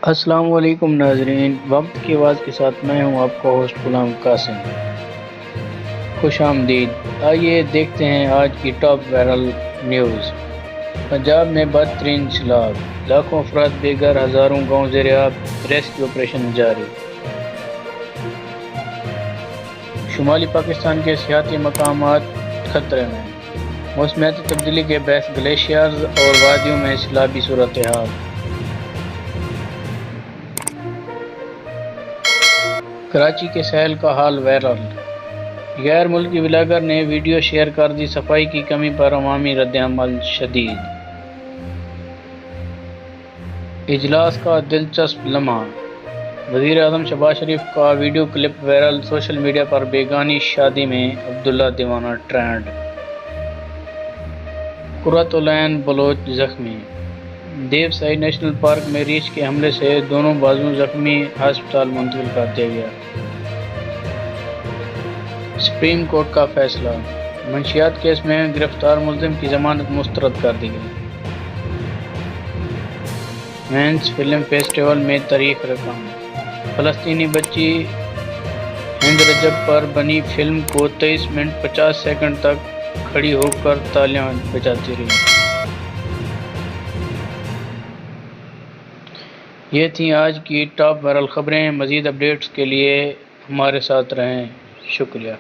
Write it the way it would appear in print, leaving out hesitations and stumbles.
السلام علیکم ناظرین، وقت کی آواز کے ساتھ میں ہوں آپ کا ہوسٹ غلام قاسم۔ خوش آمدید۔ آئیے دیکھتے ہیں آج کی ٹاپ وائرل نیوز۔ پنجاب میں بدترین سیلاب، لاکھوں افراد بے گھر، ہزاروں گاؤں زیر آب، ریسکیو آپریشن جاری۔ شمالی پاکستان کے سیاحتی مقامات خطرے میں، موسمیاتی تبدیلی کے باعث گلیشیئرز اور وادیوں میں سیلابی صورتحال۔ کراچی کے ساحل کا حال وائرل، غیر ملکی بلاگر نے ویڈیو شیئر کر دی، صفائی کی کمی پر عوامی رد عمل شدید۔ اجلاس کا دلچسپ لمحہ، وزیر اعظم شہباز شریف کا video clip viral, social media پر بیگانی شادی میں عبداللہ دیوانہ ٹرینڈ۔ قرۃ العین بلوچ زخمی، دیو سائی نیشنل پارک میں ریچھ کے حملے سے دونوں بازو زخمی، ہسپتال منتقل کر دیا گیا۔ سپریم کورٹ کا فیصلہ، منشیات کیس میں گرفتار ملزم کی ضمانت مسترد کر دی گئی۔ وینس فلم فیسٹیول میں تاریخ رقم، فلسطینی بچی ہند رجب پر بنی فلم کو 23 منٹ 50 سیکنڈ تک کھڑی ہو کر تالیاں بجاتی رہی۔ یہ تھیں آج کی ٹاپ وائرل خبریں۔ مزید اپڈیٹس کے لیے ہمارے ساتھ رہیں۔ شکریہ۔